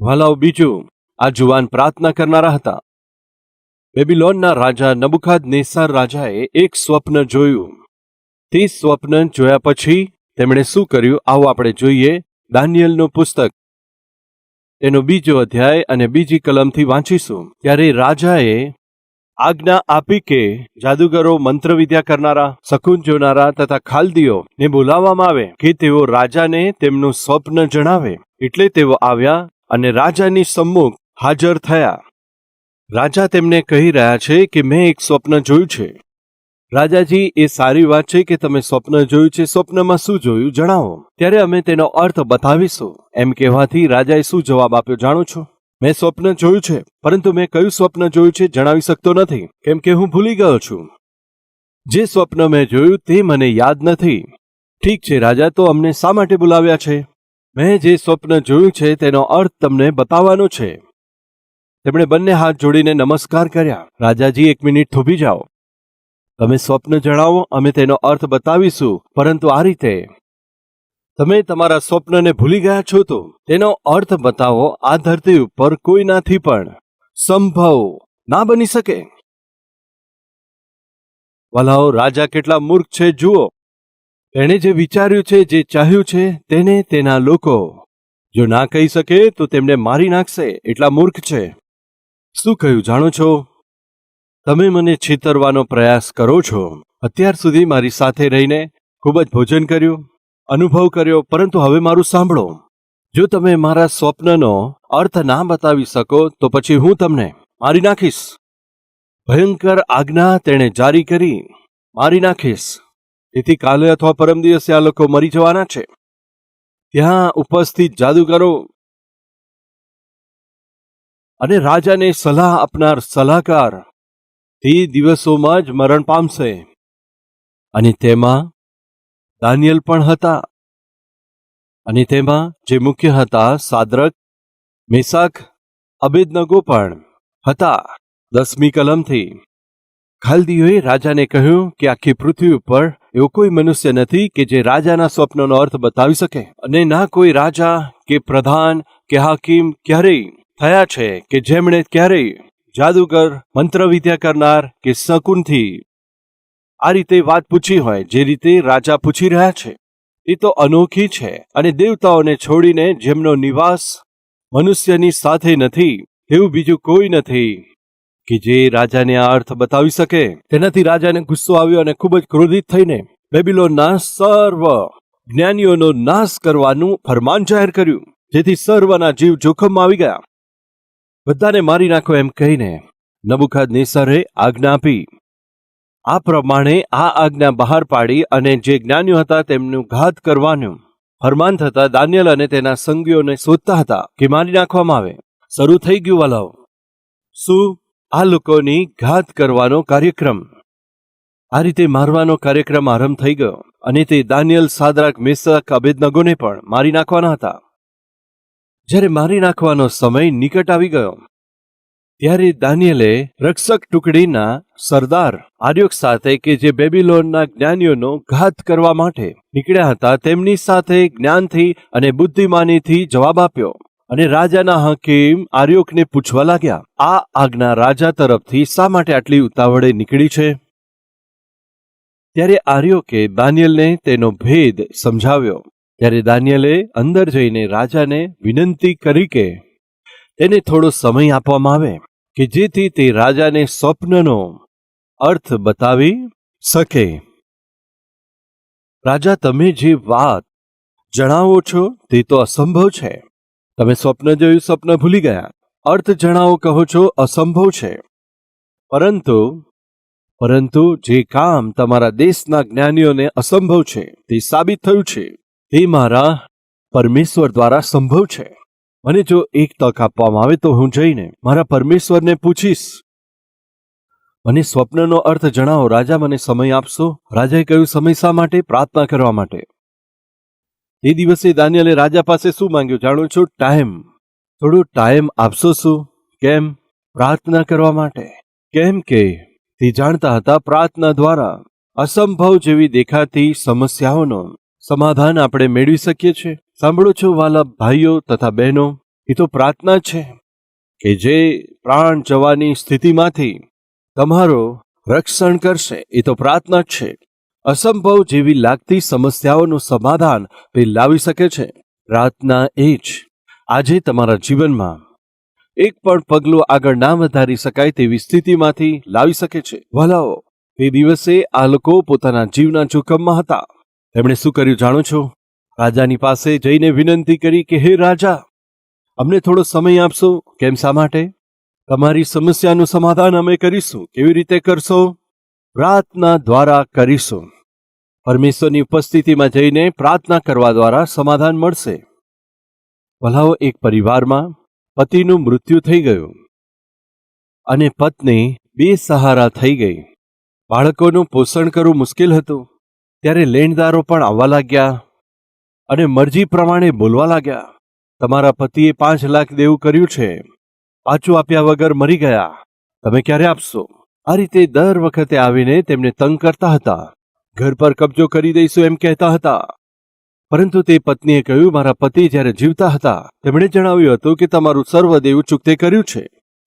વાલાઓ, બીજું, આ જુવાન પ્રાર્થના કરનારા હતા. બેબીલોનના રાજા નબુખાદનેસ્સાર રાજાએ એક સ્વપ્ન જોયું. તે સ્વપ્ન જોયા પછી તેમણે શું કર્યું, આવો આપણે જોઈએ. દાનિયેલનું પુસ્તક એનો 2 અધ્યાય અને 2 કલમથી વાંચીશું. ત્યારે રાજાએ આજ્ઞા આપી કે જાદુગરો, મંત્રવિદ્યા કરનારા, શકુન જોનારા તથા ખાલદીઓ ને બોલાવવામાં આવે કે તેઓ રાજાને તેમનું સ્વપ્ન જણાવે. એટલે તેઓ આવ્યા અને રાજાની સમ્મુખ હાજર થયા. રાજા તેમને કહી રહ્યા છે કે મેં એક સ્વપ્ન જોયું છે. રાજાજી, એ સારી વાત છે કે તમે સ્વપ્ન જોયું છે. સ્વપ્નમાં શું જોયું જણાવો, ત્યારે અમે તેનો અર્થ બતાવીશું. એમ કહેવાથી રાજાએ શું જવાબ આપ્યો જાણો છો? મેં સ્વપ્ન જોયું છે, પરંતુ મેં કયું સ્વપ્ન જોયું છે જણાવી શકતો નથી, કેમ કે હું ભૂલી ગયો છું. જે સ્વપ્ન મેં જોયું તે મને યાદ નથી. ઠીક છે રાજા, તો અમને શા માટે બોલાવ્યા છે? મેં જે સ્વપ્ન જોયું છે તેનો અર્થ તમને બતાવવાનો છે. તેમણે બંને હાથ જોડીને નમસ્કાર કર્યા. રાજાજી, 1 મિનિટ થોભી જાઓ. તમે સ્વપ્ન જણાવો, અમે તેનો અર્થ બતાવીશું, પરંતુ આ રીતે તમે તમારા સ્વપ્નને ભૂલી ગયા છો તો તેનો અર્થ બતાવો. આ ધરતી ઉપર કોઈનાથી પણ સંભવ ના બની શકે. વાલાઓ, રાજા કેટલા મૂર્ખ છે જુઓ. તેણે જે વિચાર્યું છે, જે ચાહ્યું છે, તેને તેના લોકો જો ના કહી શકે તો તેમને મારી નાખશે. એટલા મૂર્ખ છે. શું કહ્યું જાણો છો? તમે મને છેતરવાનો પ્રયાસ કરો છો. અત્યાર સુધી મારી સાથે રહીને ખૂબ જ ભોજન કર્યું, અનુભવ કર્યો, પરંતુ હવે મારું સાંભળો. જો તમે મારા સ્વપ્નનો અર્થ ના બતાવી શકો તો પછી હું તમને મારી નાખીશ. ભયંકર આજ્ઞા તેણે જારી કરી, મારી નાખીશ. તેથી કાલે અથવા પરમ દિવસે આ લોકો મરી જવાના છે. ત્યાં ઉપસ્થિત જાદુગરો અને રાજાને સલાહ આપનાર સલાહકાર તે દિવસોમાં જ મરણ પામશે. અને તેમાં દાનિયેલ પણ હતા. અને તેમાં જે મુખ્ય હતા, સાદ્રક, મેસાક, અબેદનગો પણ હતા. 10મી કલમથી ખાલદીઓએ રાજાને કહ્યું કે આખી પૃથ્વી ઉપર એવો કોઈ મનુષ્ય નથી કે જે રાજાના સ્વપ્નનો અર્થ બતાવી શકે, અને ના કોઈ રાજા કે પ્રધાન કે હાકીમ ક્યારેય થયા છે કે જેમણે ક્યારેય જાદુગર, મંત્રવિદ્યા કરનાર કે શકુનથી આ રીતે વાત પૂછી હોય, જે રીતે રાજા પૂછી રહ્યા છે. એ તો અનોખી છે. અને દેવતાઓને છોડીને જેમનો નિવાસ મનુષ્યની સાથે નથી, એવું બીજું કોઈ નથી કે જે રાજાને આ અર્થ બતાવી શકે. તેનાથી રાજાને ગુસ્સો આવ્યો અને ખૂબ જ ક્રોધિત થઈને બેબીલોનના સર્વ જ્ઞાનીઓનો નાશ કરવાનું ફરમાન જાહેર કર્યું, જેથી સર્વના જીવ જોખમમાં આવી ગયા. બધાને મારી નાખો એમ કહીને નબુખાદનેસ્સારે આજ્ઞા આપી. આ પ્રમાણે આ આજ્ઞા બહાર પાડી અને જે જ્ઞાનીઓ હતા તેમનું ઘાત કરવાનું ફરમાન થતા દાનિયેલ અને તેના સંગીઓને શોધતા હતા કે મારી નાખવામાં આવે. શરૂ થઈ ગયું વાલાઓ. શું? આ લોકોની ઘાત કરવાનો કાર્યક્રમ. આ રીતે મારવાનો કાર્યક્રમ આરંભ થઈ ગયો. અને તે દાનિયેલ, સાદ્રાક, મેશક, અબેદનગોને પણ મારી નાખવાના હતા. જ્યારે મારી નાખવાનો સમય નિકટ આવી ગયો ત્યારે દાનિયેલે રક્ષક ટુકડીના સરદાર આર્યોક સાથે, કે જે બેબીલોનના જ્ઞાનીઓનો ઘાત કરવા માટે નીકળ્યા હતા, તેમની સાથે જ્ઞાનથી અને બુદ્ધિમાનીથી જવાબ આપ્યો. અને રાજાના હકીમ આર્યોકને પૂછવા લાગ્યા, આ આજ્ઞા રાજા તરફથી શા માટે આટલી ઉતાવળે નીકળી છે? ત્યારે આર્યોકે દાનિયેલને તેનો ભેદ સમજાવ્યો. ત્યારે દાનિયેલે અંદર જઈને રાજાને વિનંતી કરી કે તેને થોડો સમય આપવામાં આવે, કે જેથી તે રાજાને સ્વપ્નનો અર્થ બતાવી શકે. રાજા, તમે જે વાત જણાવો છો તે તો અસંભવ છે. તમે સ્વપ્ન જોયું, સ્વપ્ન ભૂલી ગયા. અર્થ જણાવો કહો છો, અસંભવ છે. પરંતુ જે કામ તમારા દેશના જ્ઞાનીઓને અસંભવ છે તે સાબિત થયું છે, તે મારા પરમેશ્વર દ્વારા સંભવ છે. મને જો એક તક આપવામાં આવે તો હું જઈને મારા પરમેશ્વરને પૂછીશ, મને સ્વપ્નનો અર્થ જણાવો. રાજા, મને સમય આપશો? રાજાએ કહ્યું, સમય શા માટે? પ્રાર્થના કરવા માટે. એ દિવસે દાનિયેલે રાજા પાસે શું માંગ્યું જાણો છો? ટાઈમ. થોડો ટાઈમ આપશો? શું? કેમ? પ્રાર્થના કરવા માટે. કેમ કે તે જાણતા હતા પ્રાર્થના દ્વારા અસંભવ જેવી દેખાતી સમસ્યાઓનો સમાધાન આપણે મેળવી શકીએ છીએ. સાંભળો છો વાલા ભાઈઓ તથા બહેનો, એ તો પ્રાર્થના છે કે જે પ્રાણ જવાની સ્થિતિમાંથી તમારો રક્ષણ કરશે. એ તો પ્રાર્થના જ છે. અસંભવ જેવી લાગતી સમસ્યાઓનું સમાધાન તે લાવી શકે છે. પ્રાર્થના એ જ આજે તમારા જીવનમાં એક પણ પગલું આગળ ના વધારી શકાય તેવી સ્થિતિમાંથી લાવી શકે છે. વહાલાઓ, તે દિવસે આ લોકો પોતાના જીવના જોખમમાં હતા. તેમણે શું કર્યું જાણો છો? રાજાની પાસે જઈને વિનંતી કરી કે હે રાજા, અમને થોડો સમય આપશો. કેમ, શા માટે? તમારી સમસ્યાનું સમાધાન અમે કરીશું. કેવી રીતે કરશો? પ્રાર્થના દ્વારા કરીશું. પરમેશ્વરની ઉપસ્થિતિમાં જઈને પ્રાર્થના કરવા દ્વારા સમાધાન મળશે. ભલાઓ, એક પરિવારમાં પતિનું મૃત્યુ થઈ ગયું અને પત્ની બેસહારા થઈ ગઈ. બાળકોનું પોષણ કરવું મુશ્કેલ હતું. ત્યારે લેણદારો પણ આવવા લાગ્યા અને મરજી પ્રમાણે બોલવા લાગ્યા. તમારા પતિએ 5 લાખ દેવું કર્યું છે, પાછું આપ્યા વગર મરી ગયા, તમે ક્યારે આપશો? આ રીતે દર વખતે આવીને તેમને તંગ કરતા હતા. ઘર પર કબજો કરી દઈશું એમ કહેતા હતા. પરંતુ તે પત્નીએ કહ્યું, મારા પતિ જ્યારે જીવતા હતા તેમણે જણાવ્યું હતું કે તમારું સર્વ દેવું ચૂકતે કર્યું છે.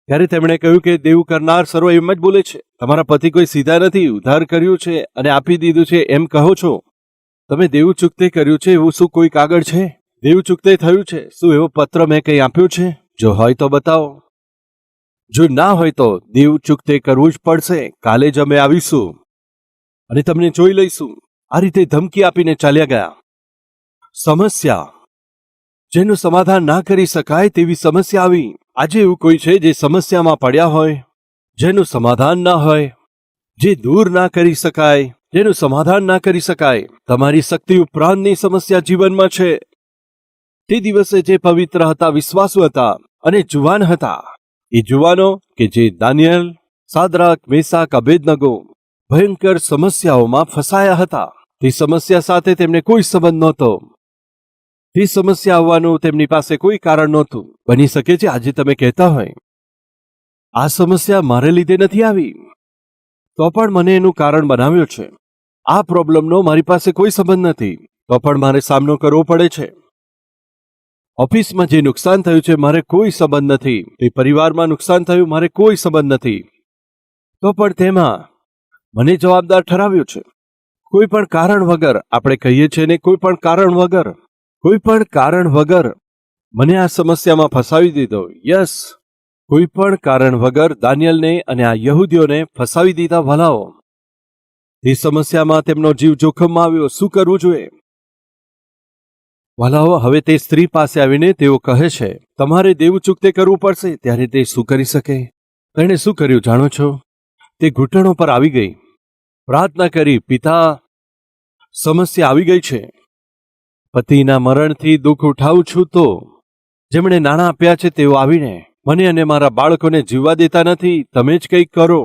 ત્યારે તેમણે કહ્યું કે દેવું કરનાર સર્વ એમ જ બોલે છે. તમારા પતિ કોઈ સીધા નથી. ઉધાર કર્યું છે અને આપી દીધું છે એમ કહો છો. તમે દેવું ચૂકતે કર્યું છે એવું શું કોઈ કાગળ છે? દેવું ચૂકતે થયું છે શું એવો પત્ર મેં કંઈ આપ્યો છે? જો હોય તો બતાવો. જો ના હોય તો દેવું ચૂકતે કરવું જ પડશે. કાલે જ અમે આવીશું અને તમને જોઈ લઈશું. આ રીતે ધમકી આપીને ચાલ્યા ગયા. સમસ્યા જેનું સમાધાન ના કરી શકાય તેવી સમસ્યા આવી. આજે એવું કોઈ છે જે સમસ્યામાં પડ્યા હોય, જેનું સમાધાન ના હોય, જે દૂર ના કરી શકાય, જેનું સમાધાન ના કરી શકાય? તમારી શક્તિ ઉપરાંતની સમસ્યા જીવનમાં છે. તે દિવસે જે પવિત્ર હતા, વિશ્વાસુ હતા અને જુવાન હતા, એ જુવાનો કે જે દાનિયેલ, સાદ્રાક, મેશાક, અબેદનગો ભયંકર સમસ્યાઓમાં ફસાયા હતા. તે સમસ્યા સાથે તેમને કોઈ સંબંધ નહોતો. તે સમસ્યા આવવાનું તેમની પાસે કોઈ કારણ નહોતું. બની શકે છે આજે તમે કહેતા હોય, આ સમસ્યા મારે લીધે નથી આવી, તો પણ મને એનું કારણ બનાવ્યો છે. આ પ્રોબ્લેમનો મારી પાસે કોઈ સંબંધ નથી, તો પણ મારે સામનો કરવો પડે છે. ઓફિસમાં જે નુકસાન થયું છે મારે કોઈ સંબંધ નથી. તે પરિવારમાં નુકસાન થયું, મારે કોઈ સંબંધ નથી, તો પણ તેમાં મને જવાબદાર ઠરાવ્યો છે. કોઈ પણ કારણ વગર આપણે કહીએ છીએ ને, કોઈ પણ કારણ વગર મને આ સમસ્યામાં ફસાવી દીધો. યસ, કોઈ પણ કારણ વગર દાનિયેલને અને આ યહૂદીઓને ફસાવી દીધા. ભલાઓ, તે સમસ્યામાં તેમનો જીવ જોખમમાં આવ્યો. શું કરવું જોઈએ? ભલાઓ, હવે તે સ્ત્રી પાસે આવીને તેઓ કહે છે તમારે દેવું ચૂકતે કરવું પડશે. ત્યારે તે શું કરી શકે? તેણે શું કર્યું જાણો છો? તે ઘૂંટણો પર આવી ગઈ, પ્રાર્થના કરી, પિતા, સમસ્યા આવી ગઈ છે. પતિના મરણથી દુઃખ ઉઠાવું છું, તો જેમણે નાણાં આપ્યા છે તેઓ આવીને મને અને મારા બાળકોને જીવવા દેતા નથી. તમે જ કંઈક કરો.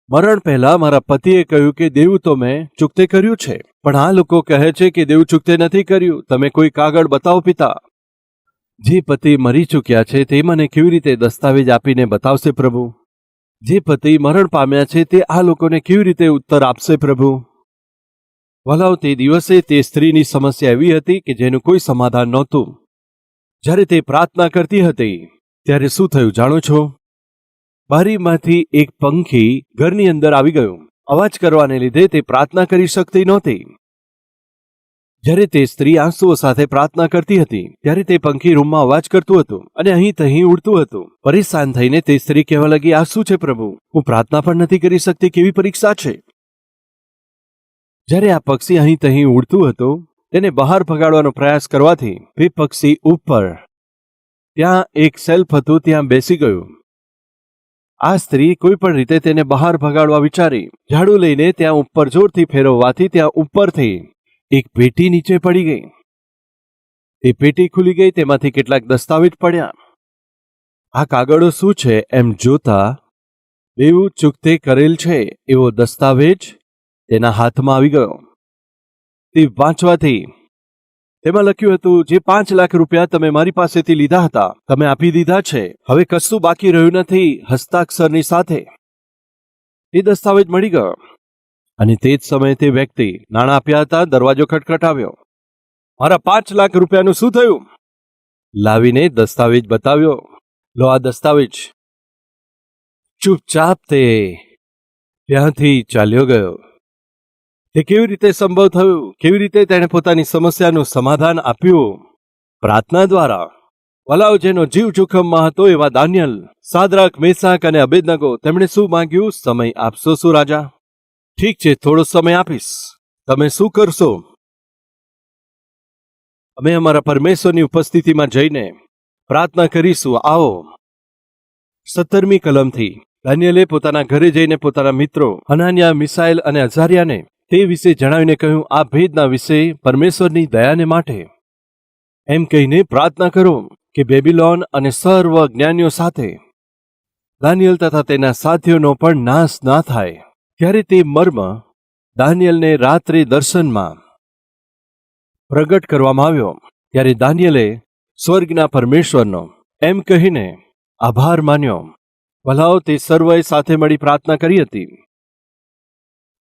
મરણ પહેલા મારા પતિએ કહ્યું કે દેવું તો મેં ચૂકતે કર્યું છે, પણ આ લોકો કહે છે કે દેવું ચૂકતે નથી કર્યું. તમે કોઈ કાગળ બતાવો પિતા. જે પતિ મરી ચૂક્યા છે તે મને કેવી રીતે દસ્તાવેજ આપીને બતાવશે પ્રભુ? જે પતિ મરણ પામ્યા છે તે આ લોકોને કેવી રીતે ઉત્તર આપશે પ્રભુ? વલાવ, તે દિવસે તે સ્ત્રીની સમસ્યા એવી હતી કે જેનું કોઈ સમાધાન નહોતું. જ્યારે તે પ્રાર્થના કરતી હતી ત્યારે શું થયું જાણો છો? બારીમાંથી એક પંખી ઘરની અંદર આવી ગયું. અવાજ કરવાને લીધે તે પ્રાર્થના કરી શકતી નહોતી. જ્યારે તે સ્ત્રી આંસુઓ સાથે પ્રાર્થના કરતી હતી ત્યારે તે પંખી રૂમમાં અવાજ કરતું હતું અને અહીં તહીં ઉડતું હતું. પરેશાન થઈને તે સ્ત્રી કહેવા લાગી, આ શું છે પ્રભુ? હું પ્રાર્થના પણ નથી કરી શકતી, કેવી પરીક્ષા છે? જ્યારે આ પક્ષી અહીં તહીં ઉડતું હતું તેને બહાર ભગાડવાનો પ્રયાસ કરવાથી તે પક્ષી ઉપર ત્યાં એક સેલ્ફ હતું ત્યાં બેસી ગયું. આ સ્ત્રી કોઈ પણ રીતે તેને બહાર ભગાડવા વિચારી. ઝાડુ લઈને ત્યાં ઉપર જોરથી ફેરવવાથી ત્યાં ઉપરથી એક પેટી નીચે પડી ગઈ. તે પેટી ખુલી ગઈ, તેમાંથી કેટલાક દસ્તાવેજ પડ્યા. આ કાગળો શું છે એમ જોતા દેવું ચૂકતે કરેલ છે એવો દસ્તાવેજ તેના હાથમાં આવી ગયો. તે વાંચવાથી તેમાં લખ્યું હતું, જે 5 લાખ રૂપિયા તમે મારી પાસેથી લીધા હતા તમે આપી દીધા છે. હવે કશું બાકી રહ્યું નથી. હસ્તાક્ષરની સાથે એ દસ્તાવેજ મળી ગયો. અને તે જ સમયે તે વ્યક્તિ નાણાં આપ્યા હતા, દરવાજો ખટખટાવ્યો. મારા 5 લાખ રૂપિયાનું શું થયું? લાવીને દસ્તાવેજ બતાવ્યો. લો આ દસ્તાવેજ. ચૂપચાપ તે ત્યાંથી ચાલ્યો ગયો. તે કેવી રીતે સંભવ થયું? કેવી રીતે તેણે પોતાની સમસ્યાનું સમાધાન આપ્યું? પ્રાર્થના દ્વારા. વલાવ જેનો જીવ જોખમમાં હતો એવા દાનિયેલ, સાદ્રાક, મેસાક અને અબેદનગો, તેમણે શું માંગ્યું? સમય આપશો શું રાજા? ઠીક છે, થોડો સમય આપીશ. તમે શું કરશો? અમે અમારા પરમેશ્વરની ઉપસ્થિતિમાં જઈને પ્રાર્થના કરીશું. આવો. 17મી કલમથી દાનિયેલે પોતાના ઘરે જઈને પોતાના મિત્રો હનાન્યા, મિસાએલ અને અઝારિયાને તે વિશે જણાવીને કહ્યું, આ ભેદના વિશે પરમેશ્વરની દયાને માટે એમ કહીને પ્રાર્થના કરો કે બેબીલોન અને સર્વ જ્ઞાનીઓ સાથે દાનિયેલ તથા તેના સાથીઓનો પણ નાશ ના થાય. ત્યારે તે મર્મ દાનિયેલને રાત્રે દર્શનમાં પ્રગટ કરવામાં આવ્યો. ત્યારે દાનિયેલે સ્વર્ગના પરમેશ્વરનો એમ કહીને આભાર માન્યો. ભલાઓ તે સર્વએ સાથે મળી પ્રાર્થના કરી હતી.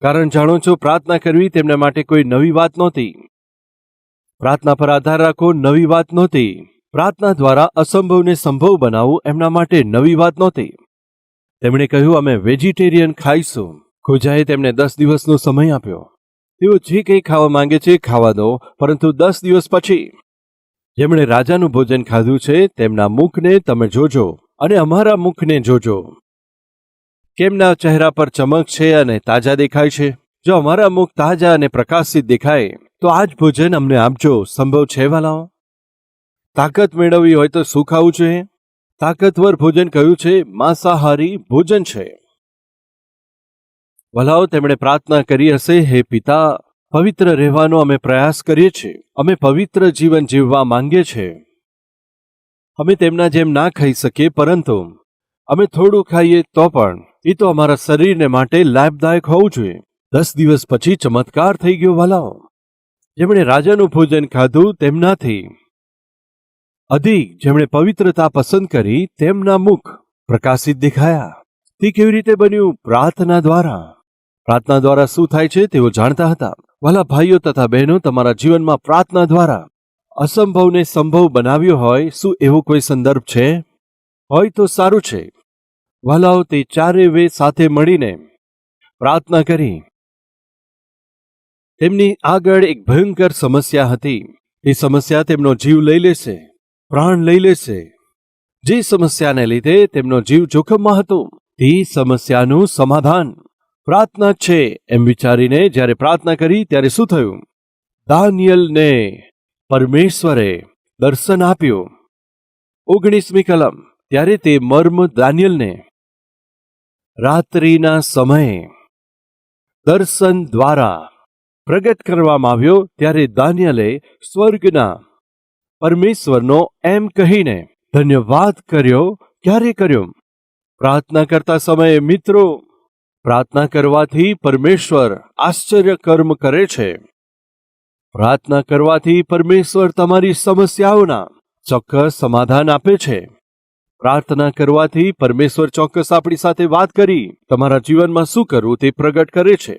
કારણ જાણો છો, પ્રાર્થના કરવી તેમના માટે કોઈ નવી વાત નહોતી. પ્રાર્થના પર આધાર રાખવો નવી વાત નહોતી. પ્રાર્થના દ્વારા અસંભવને સંભવ બનાવવું એમના માટે નવી વાત નહોતી. તેમણે કહ્યું, અમે વેજીટેરિયન ખાઈશું. ખોજાએ તેમને 10 દિવસનો સમય આપ્યો. તેઓ જે કંઈ ખાવા માંગે છે ખાવા દો, પરંતુ 10 દિવસ પછી જેમણે રાજાનું ભોજન ખાધું છે તેમના મુખને તમે જોજો અને અમારા મુખને જોજો. કેમના ચહેરા પર ચમક છે અને તાજા દેખાય છે? જો અમારા મુખ તાજા અને પ્રકાશિત દેખાય તો આ જ ભોજન અમને આપજો. સંભવ છે વાલાઓ? તાકાત મેળવવી હોય તો શું ખાવું જોઈએ? તાકતવર ભોજન કયું છે? માંસાહારી ભોજન છે. વલાઓ તેમણે પ્રાર્થના કરી હશે, હે પિતા, પવિત્ર રહેવાનો અમે પ્રયાસ કરીએ છીએ. અમે પવિત્ર જીવન જીવવા માંગીએ છીએ. અમે તેમના જેમ ના ખાઈ શકીએ, પરંતુ અમે થોડું ખાઈએ તો પણ એ તો અમારા શરીરને માટે લાભદાયક હોવું જોઈએ. 10 દિવસ પછી ચમત્કાર થઈ ગયો વાલાઓ. જેમણે રાજાનું ભોજન ખાધું તેમનાથી અધિક જેમણે પવિત્રતા પસંદ કરી તેમના મુખ પ્રકાશિત દેખાયા. તે કેવી રીતે બન્યું? પ્રાર્થના દ્વારા. પ્રાર્થના દ્વારા શું થાય છે તેઓ જાણતા હતા. વાલા ભાઈઓ તથા બહેનો, તમારા જીવનમાં પ્રાર્થના દ્વારા અસંભવને સંભવ બનાવ્યો હોય, શું એવો કોઈ સંદર્ભ છે? હોય તો સારું છે. વાલાઓ તે ચારે વે સાથે મળીને પ્રાર્થના કરી. તેમની આગળ એક ભયંકર સમસ્યા હતી. એ સમસ્યા તેમનો જીવ લઈ લેશે, પ્રાણ લઈ લેશે. જે સમસ્યાને લીધે તેમનો જીવ જોખમમાં હતો, તે સમસ્યાનું સમાધાન પ્રાર્થના છે એમ વિચારીને જ્યારે પ્રાર્થના કરી ત્યારે શું થયું? દાનિયેલને પરમેશ્વરે દર્શન આપ્યું. 19મી કલમ. ત્યારે તે મર્મ દાનિયેલને રાત્રિના સમયે દર્શન દ્વારા પ્રગટ કરવામાં આવ્યો. ત્યારે દાનિયેલે સ્વર્ગના પરમેશ્વરનો એમ કહીને ધન્યવાદ કર્યો. ક્યારે કર્યો? પ્રાર્થના કરતા સમયે. મિત્રો, પ્રાર્થના કરવાથી પરમેશ્વર આશ્ચર્ય કર્મ કરે છે. પ્રાર્થના કરવાથી પરમેશ્વર તમારી સમસ્યાઓના ચોક્કસ સમાધાન આપે છે. પ્રાર્થના કરવાથી પરમેશ્વર ચોક્કસ આપણી સાથે વાત કરી તમારા જીવનમાં શું કરવું તે પ્રગટ કરે છે.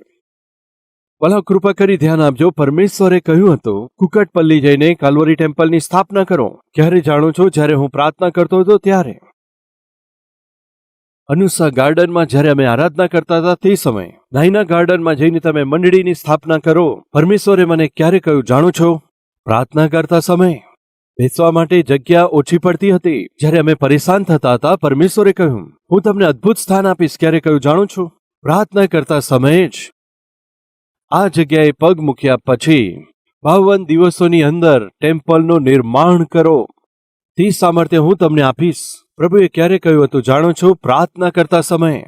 ભલા કૃપા કરી ધ્યાન આપજો. પરમેશ્વરે કહ્યું હતું, કુકટપલ્લી જઈને કાલ્વરી ટેમ્પલની સ્થાપના કરો. ક્યારે જાણો છો? જ્યારે હું પ્રાર્થના કરતો હતો ત્યારે. અનુસા ગાર્ડનમાં જ્યારે અમે આરાધના કરતા હતા તે સમયે. નાઈના ગાર્ડનમાં જઈને તમે મંડળીની સ્થાપના કરો. પરમેશ્વરે મને ક્યારે કહ્યું જાણો છો? પ્રાર્થના કરતા સમયે. બેસવા માટે જગ્યા ઓછી પડતી હતી. જ્યારે અમે પરેશાન થતા હતા, પરમેશ્વરે કહ્યું, હું તમને અદ્ભુત સ્થાન આપીશ. ક્યારે કહ્યું જાણો છો? પ્રાર્થના કરતા સમયે જ. આ જગ્યાએ પગ મૂક્યા પછી 52 દિવસોની અંદર ટેમ્પલનું નિર્માણ કરો. તે સામર્થ્ય હું તમને આપીશ. પ્રભુએ ક્યારે કહ્યું હતું જાણો છો? પ્રાર્થના કરતા સમયે.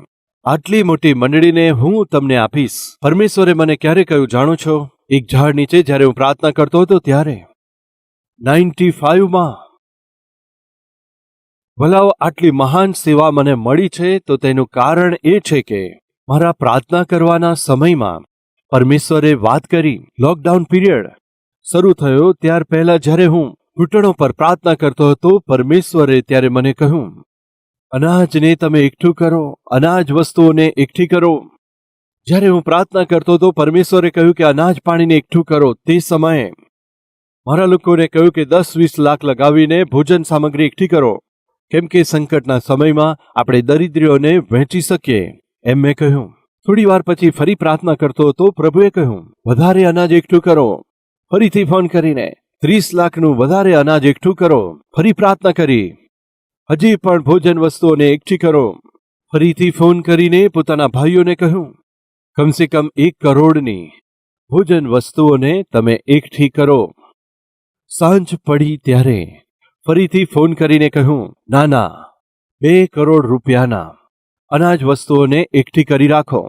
આટલી મોટી મંડળીને હું તમને આપીશ. પરમેશ્વરે મને ક્યારે કહ્યું જાણો છો? એક ઝાડ નીચે જ્યારે હું પ્રાર્થના કરતો હતો ત્યારે. 95માં. ભલાઓ આટલી મહાન સેવા મને મળી છે તો તેનું કારણ એ છે કે મારા પ્રાર્થના કરવાના સમયમાં પરમેશ્વરે વાત કરી. લોકડાઉન પીરિયડ શરૂ થયો ત્યાર પહેલા જ્યારે હું ઘૂંટણો પર પ્રાર્થના કરતો હતો, પરમેશ્વરે ત્યારે મને કહ્યું, અનાજને તમે એકઠું કરો, અનાજ વસ્તુઓને એકઠી કરો. જ્યારે હું પ્રાર્થના કરતો હતો, પરમેશ્વરે કહ્યું કે અનાજ પાણીને એકઠું કરો. તે સમયે મારા લોકોને કહ્યું કે 10-20 લાખ લગાવીને ભોજન સામગ્રી એકઠી કરો, કેમ કે સંકટના સમયમાં આપણે દરિદ્રીઓને વહેંચી શકીએ એમ મેં કહ્યું. થોડી વાર પછી ફરી પ્રાર્થના કરતો હતો. પ્રભુએ કહ્યું, વધારે અનાજ એકઠું કરો. ફરીથી ફોન કરીને 30 લાખનું વધારે અનાજ એકઠું કરો. ફરી પ્રાર્થના કરી, હજી પણ ભોજન વસ્તુઓને એકઠી કરો. ફરીથી ફોન કરીને પોતાના ભાઈઓને કહ્યું, કમસે કમ 1 કરોડની ભોજન વસ્તુઓને તમે એકઠી કરો. સાંજ પડી ત્યારે ફરીથી ફોન કરીને કહ્યું, ના 2 કરોડ રૂપિયાના અનાજ વસ્તુઓને એકઠી કરી રાખો.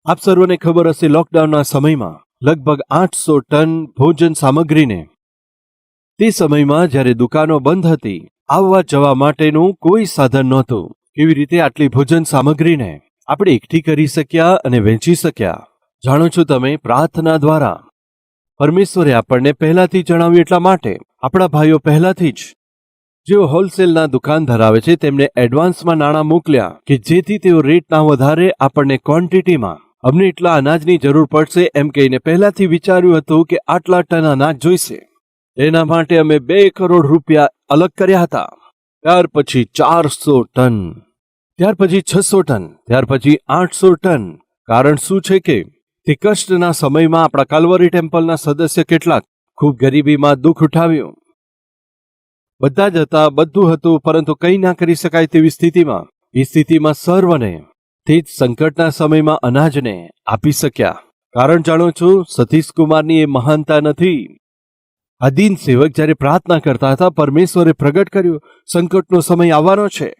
આપ સર્વને ખબર હશે, લોકડાઉનના સમયમાં લગભગ 800 ટન ભોજન સામગ્રીને, તે સમયમાં જ્યારે દુકાનો બંધ હતી, આવવા જવા માટેનું કોઈ સાધન નહોતું, કેવી રીતે આટલી ભોજન સામગ્રીને આપણે એકઠી કરી શક્યા અને વહેંચી શક્યા? જાણો છો તમે, પ્રાર્થના દ્વારા. પરમેશ્વરે આપણને પહેલાથી જણાવ્યું. એટલા માટે આપણા ભાઈઓ પહેલાથી જ, જેઓ હોલસેલના દુકાન ધરાવે છે, તેમને એડવાન્સમાં નાણાં મોકલ્યા કે જેથી તેઓ રેટ ના વધારે આપણને ક્વોન્ટિટીમાં, અમને એટલા અનાજની જરૂર પડશે એમ કહીને પહેલાથી વિચાર્યું હતું કે આટલા ટન અનાજ જોઈશે. એના માટે અમે 2 કરોડ રૂપિયા અલગ કર્યા હતા. ત્યાર પછી 400 ટન, ત્યાર પછી 600 ટન, ત્યાર પછી 800 ટન. કારણ શું છે કે તે કષ્ટના સમયમાં આપણા કાલ્વરી ટેમ્પલના સદસ્ય કેટલાક ખૂબ ગરીબીમાં દુઃખ ઉઠાવ્યું. બધા જ હતા, બધું હતું, પરંતુ કંઈ ના કરી શકાય તેવી સ્થિતિમાં, એ સ્થિતિમાં સર્વને તે જ સંકટના સમયમાં અનાજને આપી શક્યા. કારણ જાણો છો, સતીશકુમારની એ મહાનતા નથી. આ દીન સેવક જ્યારે પ્રાર્થના કરતા હતા, પરમેશ્વરે પ્રગટ કર્યું, સંકટનો સમય આવવાનો છે,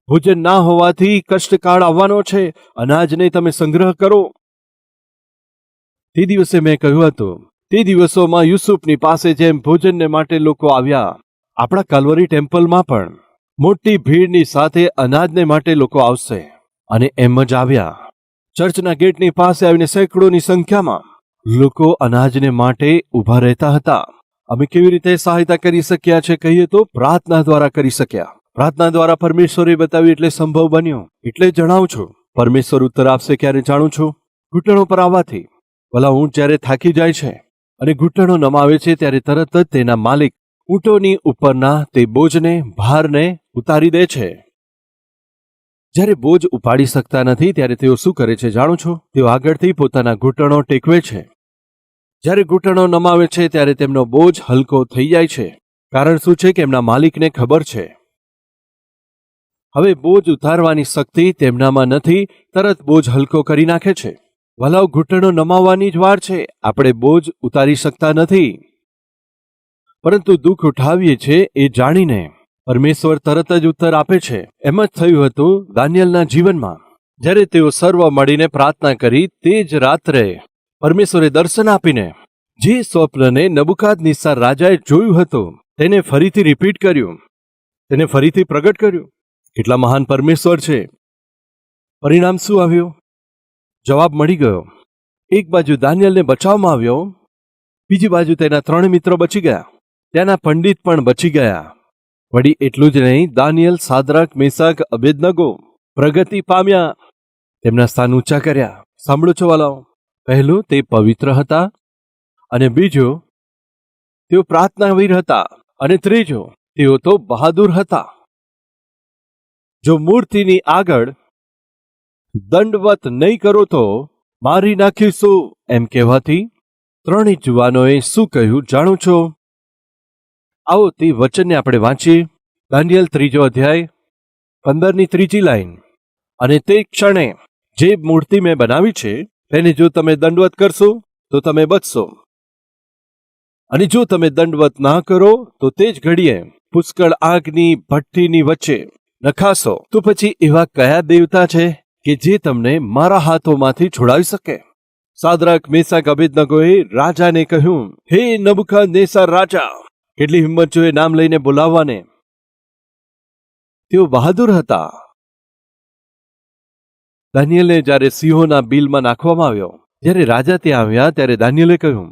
ભોજન ના હોવાથી કષ્ટકાળ આવવાનો છે, અનાજને તમે સંગ્રહ કરો. તે દિવસે મેં કહ્યું હતું, તે દિવસોમાં યુસુફની પાસે જેમ ભોજનને માટે લોકો આવ્યા, આપણા કાલ્વરી ટેમ્પલમાં પણ મોટી ભીડની સાથે અનાજને માટે લોકો આવશે. અને એમ જ આવ્યા. ચર્ચના ગેટની પાસે આવીને સેંકડોની સંખ્યામાં લોકો અનાજને માટે ઊભા રહેતા હતા. અમે કેવી રીતે સહાયતા કરી શક્યા છે કહીએ તો પ્રાર્થના દ્વારા કરી શક્યા. પ્રાર્થના દ્વારા પરમેશ્વરે બતાવ્યું એટલે સંભવ બન્યો. એટલે જણાવું છું, પરમેશ્વર ઉત્તર આપશે ક્યારે જાણું છું? ઘૂંટણો પર આવવાથી. ભલા ઊંટ જ્યારે થાકી જાય છે અને ઘૂંટણો નમાવે છે, ત્યારે તરત જ તેના માલિક ઊંટોની ઉપરના તે બોજને, ભારને ઉતારી દે છે. જ્યારે બોજ ઉપાડી શકતા નથી ત્યારે તેઓ શું કરે છે જાણો છો? તેઓ આગળથી પોતાના ઘૂંટણો ટેકવે છે. જ્યારે ઘૂંટણો નમાવે છે ત્યારે તેમનો બોજ હલકો થઈ જાય છે. કારણ શું છે કે એમના માલિકને ખબર છે હવે બોજ ઉતારવાની શક્તિ તેમનામાં નથી, તરત બોજ હલકો કરી નાખે છે. વલાવ ઘૂંટણો નમાવવાની જ વાર છે, આપણે બોજ ઉતારી શકતા નથી, પરંતુ દુઃખ ઉઠાવીએ છીએ એ જાણીને પરમેશ્વર તરત જ ઉત્તર આપે છે. એમ જ થયું હતું દાનિયેલના જીવનમાં. જ્યારે તેઓ સર્વ મળીને પ્રાર્થના કરી, તે જ રાત્રે પરમેશ્વરે દર્શન આપીને જે સ્વપ્નને નબુકાદનેસ્સર રાજાએ જોયું હતું તેને ફરીથી રિપીટ કર્યું, તેને ફરીથી પ્રગટ કર્યું. કેટલા મહાન પરમેશ્વર છે! પરિણામ શું આવ્યું? જવાબ મળી ગયો. એક બાજુ દાનિયેલને બચાવવામાં આવ્યો, બીજી બાજુ તેના 3 મિત્રો બચી ગયા, ત્યાંના પંડિત પણ બચી ગયા. વળી એટલું જ નહીં, દાનિયેલ, સાદ્રાક, મેસાક, અબેદનગો પ્રગતિ પામ્યા, તેમના સ્થાન ઊંચા કર્યા. સાંભળો છો વાલાઓ, પહેલું તે પવિત્ર હતા, અને બીજું તેઓ પ્રાર્થનાવીર હતા, અને ત્રીજું તેઓ તો બહાદુર હતા. જો મૂર્તિની આગળ દંડવત નહીં કરો તો મારી નાખીશું એમ કહેવાથી 3 જુવાનોએ શું કહ્યું જાણો છો? આવો તે વચનને આપણે વાંચીએ. દાનિયેલ 3 અધ્યાય 15ની 3જી લાઈન. અને તે ક્ષણે જે મૂર્તિ મેં બનાવી છે તેને જો તમે દંડવત કરશો તો તમે બચશો, અને જો તમે દંડવત ના કરો તો તે જ ઘડીએ પુષ્કળ આગની ભઠ્ઠીની વચ્ચે નખાશો. તો પછી એવા કયા દેવતા છે કે જે તમને મારા હાથોમાંથી છોડાવી શકે? સાદ્રાક, મેસાક, અબેદનગોએ રાજાને કહ્યું, હે નબુકદનેસ્સર રાજા! કેટલી હિંમત જોઈએ નામ લઈને બોલાવવાને! તેઓ બહાદુર હતા. દાનિયેલને જ્યારે સિંહોના બિલમાં નાખવામાં આવ્યો, જ્યારે રાજા ત્યાં આવ્યા ત્યારે દાનિયેલે કહ્યું,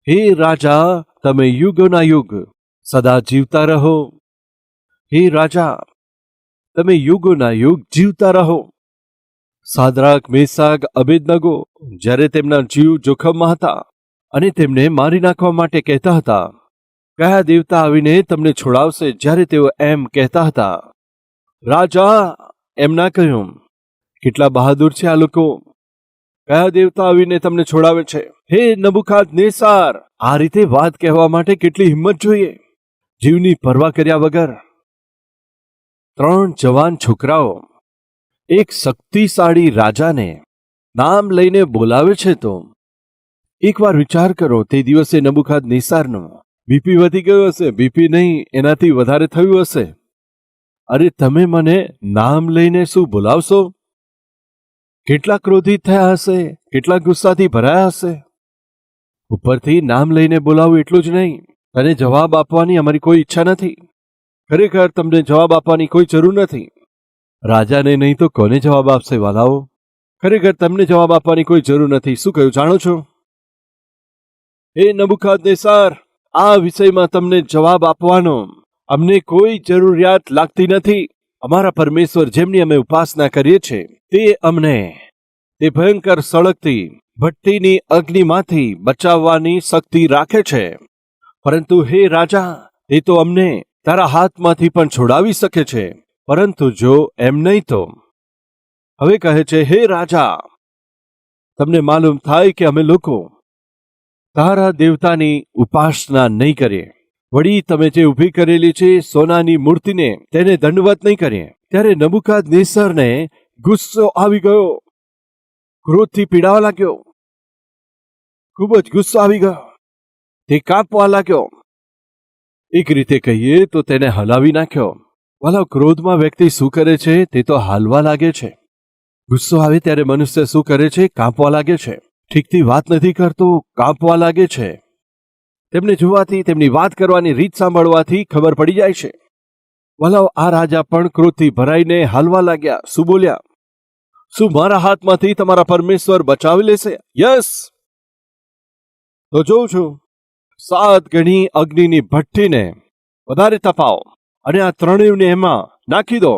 હે રાજા, તમે યુગોના યુગ સદા જીવતા રહો. હે રાજા, તમે યુગોના યુગ જીવતા રહો. સાદ્રાક, મેસાક, અબેદનગો જ્યારે તેમના જીવ જોખમમાં હતા અને તેમને મારી નાખવા માટે કહેતા હતા, કયા દેવતા આવીને તમને છોડાવશે? જ્યારે તેઓ એમ કહેતા હતા, રાજા એમ ના કહ્યું, કેટલા બહાદુર છે આ લોકો, કયા દેવતા આવીને તમને છોડાવે છે? હે નબુખાદનેસાર, આ રીતે વાત કહેવા માટે કેટલી હિંમત જોઈએ, જીવની પરવા કર્યા વગર. 3 જવાન છોકરાઓ એક શક્તિશાળી રાજાને નામ લઈને બોલાવે છે. તો એકવાર વિચાર કરો, તે દિવસે નબુખાદનેસારનો બીપી વધી ગયો હશે, બીપી નહીં એનાથી વધારે થયું હશે. અરે તમે મને નામ લઈને શું બોલાવશો? કેટલા ક્રોધિત થયા હશે, કેટલા ગુસ્સાથી ભરાયા હશે. ઉપરથી નામ લઈને બોલાવું એટલું જ નહીં, તને જવાબ આપવાની અમારી કોઈ ઈચ્છા નથી. ખરેખર તમને જવાબ આપવાની કોઈ જરૂર નથી. રાજાને નહીં તો કોને જવાબ આપશે વાલાઓ? ખરેખર તમને જવાબ આપવાની કોઈ જરૂર નથી. શું કહ્યું જાણો છો? હે નબુખાદનેસાર, આ વિષયમાં તમને જવાબ આપવાનો અમને કોઈ જરૂરિયાત લાગતી નથી. અમારા પરમેશ્વર જેમની અમે ઉપાસના કરીએ છીએ તે અમને તે ભયંકર સળગતી ભઠ્ઠીની અગ્નિમાંથી બચાવવાની શક્તિ રાખે છે. પરંતુ હે રાજા, તે તો અમને તારા હાથમાંથી પણ છોડાવી શકે છે. પરંતુ જો એમ નહીં તો હવે કહે છે, હે રાજા, તમને માલુમ થાય કે અમે લોકો તારા દેવતાની ઉપાસના નહીં કરીએ, વળી તમે જે ઊભી કરેલી છે સોનાની મૂર્તિને તેને દંડવત નહીં કરીએ. ત્યારે નબુખાદનેસરને ગુસ્સો આવી ગયો, ક્રોધથી પીડાવા લાગ્યો, ખૂબ જ ગુસ્સો આવી ગયો, તે કાંપવા લાગ્યો. એક રીતે કહીએ તો તેને હલાવી નાખ્યો. વાલા, ક્રોધમાં વ્યક્તિ શું કરે છે? તે તો હાલવા લાગે છે. ગુસ્સો આવે ત્યારે મનુષ્ય શું કરે છે? કાંપવા લાગે છે. ઠીકથી વાત નથી કરતો, કાંપવા લાગે છે. તેમને જોવાથી, તેમની વાત કરવાની રીત સાંભળવાથી ખબર પડી જાય છે. વાલાઓ, આ રાજા પણ ક્રોધથી ભરાઈને હાલવા લાગ્યા. શું બોલ્યા? શું મારા હાથમાંથી તમારા પરમેશ્વર બચાવી લેશે? યસ. તો જોઉં છું, 7 ગણી અગ્નિની ભઠ્ઠીને વધારે તપાવો અને આ ત્રણેયને એમાં નાખી દો.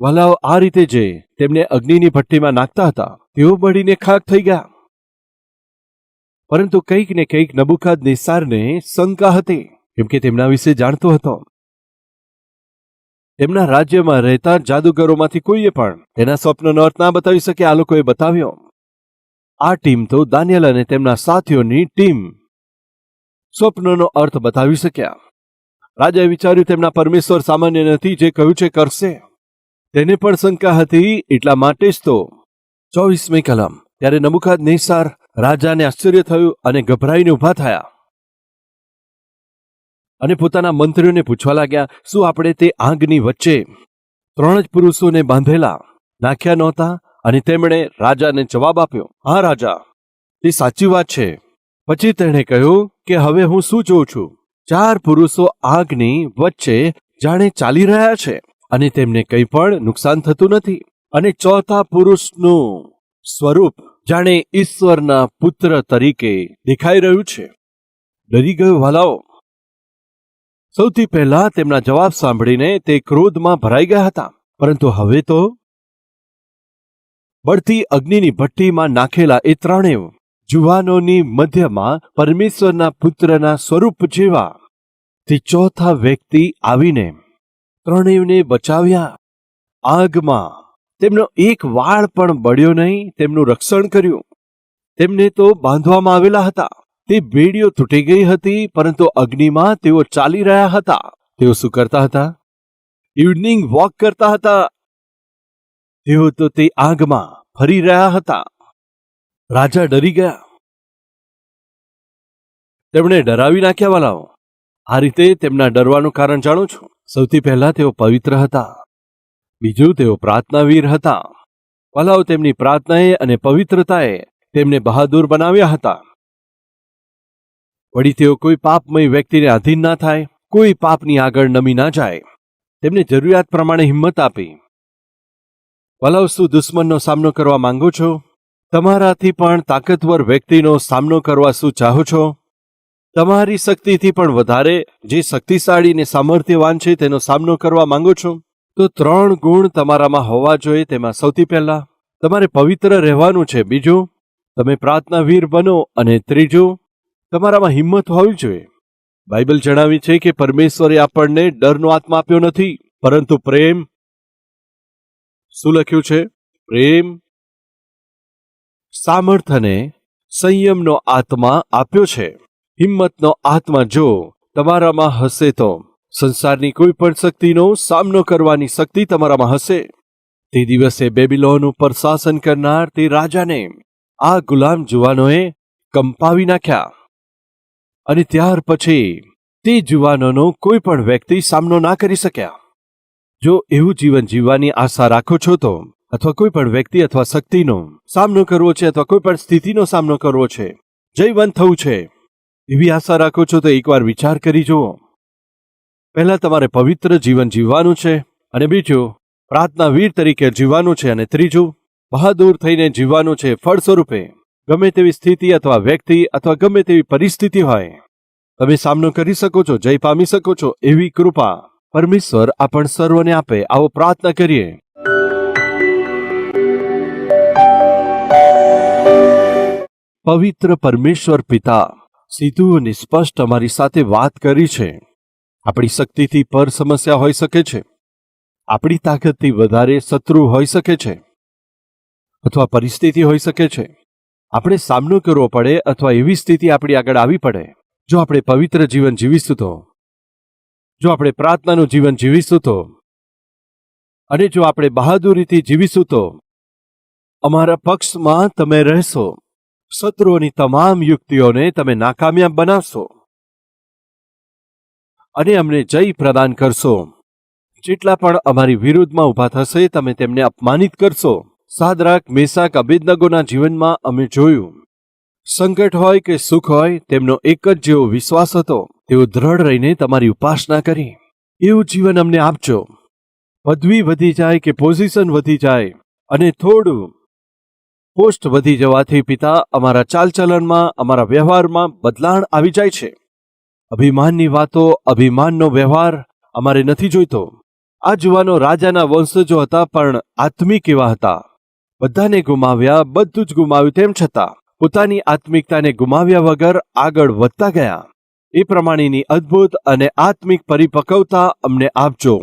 વાલાઓ, આ રીતે જે તેમને અગ્નિની ભઠ્ઠીમાં નાખતા હતા તેઓ બળીને ખાખ થઈ ગયા. પરંતુ કંઈક ને કંઈક નબુખાદનેસારને શંકા હતી, કેમ કે તેમના વિશે જાણતો હતો. તેમના રાજ્યમાં રહેતા જાદુગરોમાંથી કોઈએ પણ તેના સ્વપ્નનો અર્થ ના બતાવી શકે. આ લોકોએ બતાવ્યો. આ ટીમ તો દાનિયેલ અને તેમના સાથીઓની ટીમ સ્વપ્નનો અર્થ બતાવી શક્યા. રાજાએ વિચાર્યું, તેમના પરમેશ્વર સામાન્ય નથી, જે કહ્યું છે કરશે. તેને પણ શંકા હતી, એટલા માટે જ તો 24મી કલમ. ત્યારે નબુખાદનેસાર રાજાને આશ્ચર્ય થયું અને ગભરાઈને ઊભા થયા અને પોતાના મંત્રીઓને પૂછવા લાગ્યા, શું આપણે તે આગની વચ્ચે 3 જ પુરુષોને બાંધેલા નાખ્યા નહોતા? અને તેમણે રાજાને જવાબ આપ્યો, હા રાજા, તે સાચી વાત છે. પછી તેણે કહ્યું કે હવે હું શું જોઉં છું? 4 પુરુષો આગની વચ્ચે જાણે ચાલી રહ્યા છે અને તેમને કંઈ પણ નુકસાન થતું નથી. અને 4થા પુરુષનું સ્વરૂપ જાણે ઈશ્વરના પુત્ર તરીકે દેખાઈ રહ્યું છે. ડરી ગયો વાલાઓ. સૌથી પહેલા તેમના જવાબ સાંભળીને તે ક્રોધમાં ભરાઈ ગયા હતા. પરંતુ હવે તો બળતી અગ્નિની ભઠ્ઠીમાં નાખેલા એ ત્રણેય જુવાનોની મધ્યમાં પરમેશ્વરના પુત્રના સ્વરૂપ જેવા તે 4થા વ્યક્તિ આવીને ત્રણેયને બચાવ્યા. આગમાં તેમનો એક વાળ પણ બળ્યો નહીં, તેમનું રક્ષણ કર્યું. તેમને તો બાંધવામાં આવેલા હતા, તે બેડીઓ તૂટી ગઈ હતી, પરંતુ અગ્નિમાં તેઓ ચાલી રહ્યા હતા. તેઓ શું કરતા હતા? ઇવનિંગ વોક કરતા હતા. તેઓ તો તે આગમાં ફરી રહ્યા હતા. રાજા ડરી ગયા. તેમણે ડરાવી નાખ્યા વાલાઓ. આ રીતે તેમના ડરવાનું કારણ જાણો છો? સૌથી પહેલા તેઓ પવિત્ર હતા. બીજું, તેઓ પ્રાર્થનાવીર હતા. વાલાઓ, તેમની પ્રાર્થનાએ અને પવિત્રતાએ તેમને બહાદુર બનાવ્યા હતા. વળી તેઓ કોઈ પાપમય વ્યક્તિને આધીન ના થાય, કોઈ પાપની આગળ નમી ના જાય. તેમને જરૂરિયાત પ્રમાણે હિંમત આપી. વાલાઓ, શું દુશ્મનનો સામનો કરવા માંગો છો? તમારાથી પણ તાકતવર વ્યક્તિનો સામનો કરવા શું ચાહો છો? તમારી શક્તિથી પણ વધારે જે શક્તિશાળી ને સામર્થ્યવાન છે તેનો સામનો કરવા માંગો છો? તો 3 ગુણ તમારામાં હોવા જોઈએ. તેમાં સૌથી પહેલા તમારે પવિત્ર રહેવાનું છે. બીજું, તમે પ્રાર્થનાવીર બનો. અને ત્રીજું, તમારામાં હિંમત હોવી જોઈએ. બાઇબલ જણાવી છે કે પરમેશ્વરે આપણને ડરનો આત્મા આપ્યો નથી, પરંતુ પ્રેમ. શું લખ્યું છે? પ્રેમ, સામર્થ્ય અને સંયમનો આત્મા આપ્યો છે. હિંમતનો આત્મા જો તમારામાં હશે તો સંસારની કોઈ પણ શક્તિનો સામનો કરવાની શક્તિ તમારામાં હશે. તે દિવસે બેબીલોન ઉપર શાસન કરનાર તે રાજાને આ ગુલામ જુવાનોએ કંપાવી નાખ્યા. અને ત્યાર પછી તે જુવાનોનો કોઈ પણ વ્યક્તિ સામનો ના કરી શક્યા. જો એવું જીવન જીવવાની આશા રાખો છો તો, અથવા કોઈ પણ વ્યક્તિ અથવા શક્તિનો સામનો કરવો છે, અથવા કોઈ પણ સ્થિતિનો સામનો કરવો છે, જયવંત થવું છે, એવી આશા રાખો છો તો એકવાર વિચાર કરી જુઓ. પહેલા તમારે પવિત્ર જીવન જીવવાનું છે, અને બીજું, પ્રાર્થનાવીર તરીકે જીવવાનું છે, અને ત્રીજું, બહાદુર થઈને જીવવાનું છે. ફળ સ્વરૂપે ગમે તેવી સ્થિતિ અથવા વ્યક્તિ અથવા ગમે તેવી પરિસ્થિતિ હોય, તમે સામનો કરી શકો છો, જય પામી શકો છો. એવી કૃપા પરમેશ્વર આપણ સર્વને આપે. આવો પ્રાર્થના કરીએ. પવિત્ર પરમેશ્વર પિતા, સીધું અને સ્પષ્ટ અમારી સાથે વાત કરી છે. આપણી શક્તિથી પર સમસ્યા હોઈ શકે છે, આપણી તાકાતથી વધારે શત્રુ હોઈ શકે છે, અથવા પરિસ્થિતિ હોઈ શકે છે. આપણે સામનો કરવો પડે અથવા એવી સ્થિતિ આપણી આગળ આવી પડે. જો આપણે પવિત્ર જીવન જીવીશું તો, જો આપણે પ્રાર્થનાનું જીવન જીવીશું તો, અને જો આપણે બહાદુરીથી જીવીશું તો અમારા પક્ષમાં તમે રહેશો. શત્રુઓની તમામ યુક્તિઓને તમે નાકામયાબ બનાવશો અને અમને જય પ્રદાન કરશો. જેટલા પણ અમારી વિરુદ્ધમાં ઊભા થશે, તમે તેમને અપમાનિત કરશો. સાદરાક, મેસાક, અબેદનગોના જીવનમાં અમે જોયું, સંકટ હોય કે સુખ હોય, તેમનો એક જ જેવો વિશ્વાસ હતો. તેઓ દ્રઢ રહીને તમારી ઉપાસના કરી. એવું જીવન અમને આપજો. પદવી વધી જાય કે પોઝિશન વધી જાય અને થોડું પોસ્ટ વધી જવાથી પિતા, અમારા ચાલચલનમાં, અમારા વ્યવહારમાં બદલાણ આવી જાય છે. અભિમાનની વાતો, અભિમાનનો વ્યવહાર અમારે નથી જોઈતો. આ જુવાનો રાજાના વંશજો હતા, પણ આત્મિક એવા હતા. બધાને ગુમાવ્યા, બધું જ ગુમાવ્યું, તેમ છતાં પોતાની આત્મિકતાને ગુમાવ્યા વગર આગળ વધતા ગયા. એ પ્રમાણેની અદ્ભુત અને આત્મિક પરિપક્વતા અમને આપજો.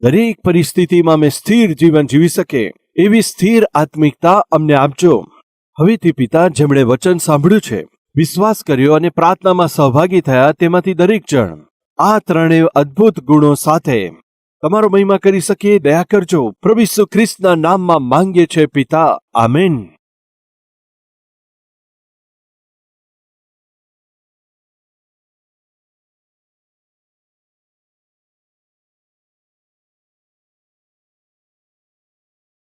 દરેક પરિસ્થિતિમાં અમે સ્થિર જીવન જીવી શકે એવી સ્થિર આત્મિકતા અમને આપજો. હવેથી પિતા, જેમણે વચન સાંભળ્યું છે, વિશ્વાસ કર્યો અને પ્રાર્થનામાં સહભાગી થયા, તેમાંથી દરેક જણ આ ત્રણેય અદ્ભુત ગુણો સાથે તમારો મહિમા કરી શકીએ. દયા કરજો. પ્રભુ ઈસુ ખ્રિસ્તના નામમાં માંગીએ છે પિતા. આમેન.